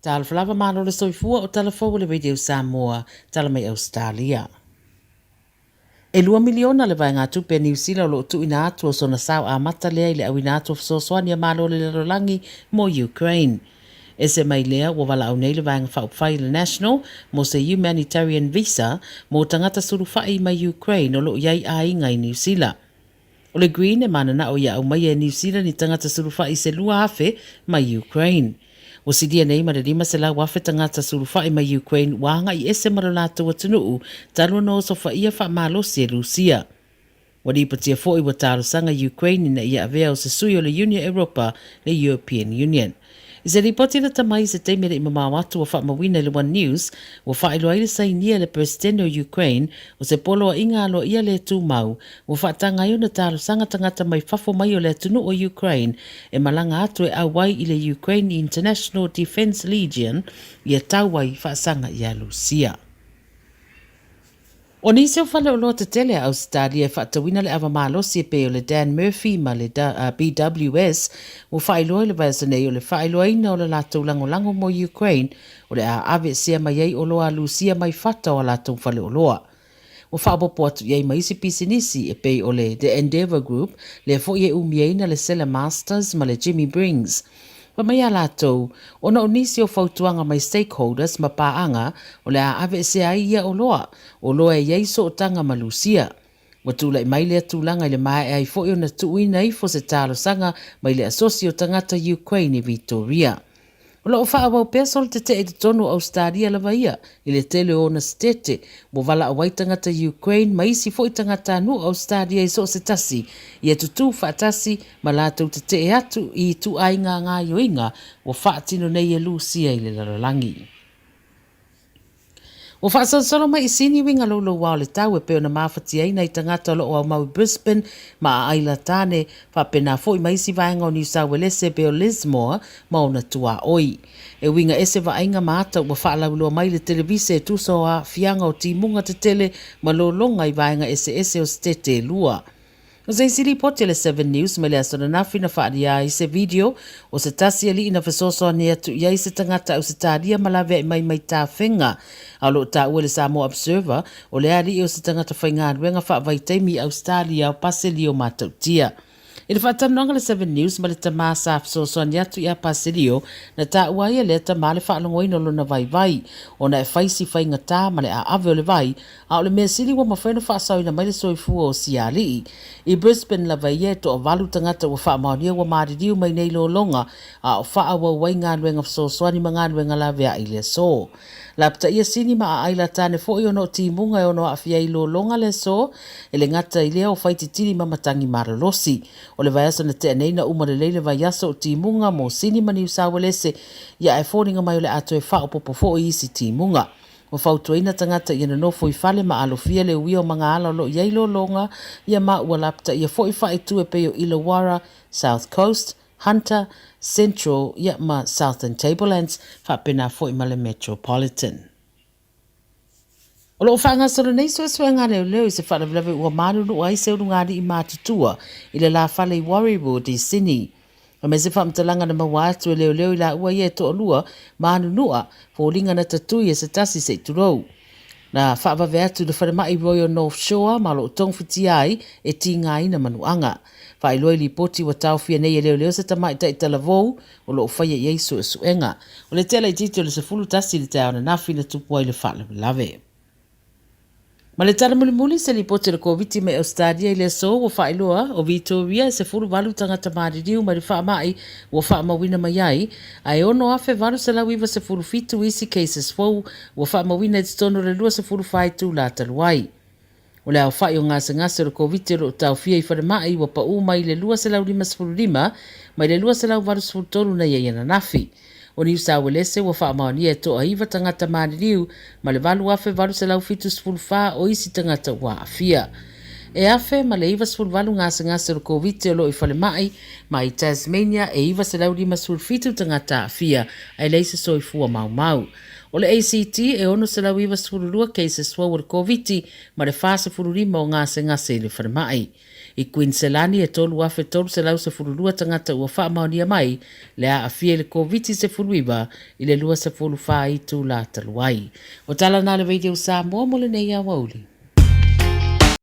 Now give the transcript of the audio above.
Tala Fou malo le soifua o Tala Fou le radio Samoa, tala mai Ausetalia. E 2 miliona le vai ngā tupe New Zealand lo tu ina atu o sona sao a mata lea i le au ina atu o fsoswani a malo le larolangi mo Ukraine. E se mai lea wa wala au nei le vai ngā whai le national mo se humanitarian visa mo tangata surufai mai Ukraine o lo iai a inga i New Zealand. O le Green e mana na o ia au mai e New Zealand i tangata surufai se lua hafe mai Ukraine. O si dia nei marerima se la wafe tangata surufai mai Ukraine wanga i ese maralato wa tunuu talu no so fa ia fa malo se Rusia. Wadi patia fo i wataru sanga Ukraine na ia avea o se sui o le Union Europa le European Union. I se ripoti na tamai se teimere i mamawatu wa fa mawina le One News wa fa ilo aile sa inia le presidente o Ukraine o se polo a inga alo ia le tu mau wa fa tanga iuna taru sanga tangata mai fafo mai o le tunu o Ukraine e malanga atu e awai i le Ukraine International Defense Legion i a tauai fa sanga i a Lucia. O nisi o whale o loa te tele a Ausetalia e whaatawina le awa malosi e pe o le Dan Murphy ma le BWS o whaeloa le vaisa nei o le whaeloa ina o le lātou lango mo Ukraine o le a ave sea mai ei o loa Lucia mai whata o lātou whale o loa. O whaapopo atu iei maisi pisinisi e pe o le The Endeavour Group le fo ie umieina le Sella Masters ma le Jimmy Brings. Pa mai a lātou, ona o nisi o whautuanga mai stakeholders ma pāanga o le a ave se ai ia o loa e ieiso o tanga ma Lucia. Wa tūla i mai lea tūlanga i le mai ai fo i ona tuuina i fo se tālo sanga mai le asosi o tangata Ukraine i Victoria. O la o whaawau pesol te te e te tonu Ausetalia la vaia i le tele o na stete mo vala awai tangata Ukraine ma isi fo i tangata anu Ausetalia i so se tasi i e tutu whaatasi ma lātou te te e atu i tu ai ngā yoinga o whaatino nei e Lucia i le laralangi. O whaasasolo mai i sini winga lolo wao le tau e peo na mawhati ai nei tangata lo o au mau Brisbane ma a aila tāne whapena fo i maisi vaenga o New South Wales e peo Lismore ma o na tua oi. E winga ese vaenga maata ua whaalauloa mai le televise e tuso a fianga o timunga te tele ma lolonga i vaenga ese o stete lua. O se siri poti le 7 News me le asona nafi na whaaria i se video o se tasi ali ina whasoso ane atu iai se tangata Ausetalia malawe mai tā whenga. Alo tā ua le Samoa Observer o le ari o se tangata whainga ruenga whaavaitaimi Ausetalia o paseli o matautia. I le whaatanonga le 7 News ma le tamā sa whasoso ane atu i a paselio na tā ua ia le tamā le whaalongoina lo na vai o na e whaisi whainga tā ma le a ave o le vai a o le mea sili wa mawhaino whaasawina mai le soifua o siali I Brisbane la vai e to o walu tangata wa whaamaunia wa maririu mai nei lo longa a o whaawa wai ngā nuenga whasosoani ma ngā nuenga la vea i le so. La pta ia sini ma a aila tāne fo i ono timunga e ono a fia i lo longa le so e le ngata i lea o whaiti tiri mamatangi maralosi. O le vaiasa na te aneina uma le leile vaiasa o timunga mo sini ma New South Wales ia e fōringa mai o le ato e wha o popo fo i isi timunga. O whautuaina tangata i na nofo i whale ma alofia le uio mga ala lo iei lo longa ia ma ua lapta ia fo i wha i tu e peo Illawarra, South Coast, Hunter, Central, ia ma Southern Tablelands, whapena fo i male Metropolitan. O loo whaangasara nei so ngā leo i se whanawlewe ua maruru ai se urungari i mātutua i le la whale i Warriewood i Sydney. O me se whamtalanga na mawa atu e leo i la ua i e to olua mānunua fo ringa na tatui e se tasi se turou. Na whaavawe atu le whanemai Royal North Shore ma lo tongwhiti ai e ti ngā ina manuanga. Whailoi li poti wa tauwhia nei e leo se tamai tai Tala Fou o lo whaia i eiso e suenga. O le tela i tito le se fulu tasi le tau na nafi na tupu ai le whaale lave. Ma le tala muli se li poti le koviti me Ausetalia i le so o whailoa o Victoria se fulu walu tangata maririu ma le whaamai o whaamawina mai ai a e ono afe walu se lau iwa se fulu fitu isi cases fou o whaamawina i tono le lua se fulu whaitu la taluai. O le au whai o ngase le koviti o tau fia i whanemai o pa mai le lua se lau lima se fulu lima mai le lua se lau walu se fulu tolu na iana nafi. O New South Wales wa whaamaunia e toa iwa tangata maririu ma le walu afe walu se lau fitu sfulu wha o isi tangata wa afia. E afe ma le iwa sfulu walu ngase le koviti o lo i whale mai ma i Tasmania e iwa se lau lima sfulu fitu tangata afia ai leise soifua mau. O le ACT e ono se lau iwa sefululua cases fua o le COVID ma le fase fulurima o ngase le whanemai. I Queensland e tolu afe tolu se lau sefululua tangata ua wha maonia mai le a afie le COVID sefuluiwa i le lua sefulu wha i tu la taluai. O tala na le radio Samoa mo le nei a wauli.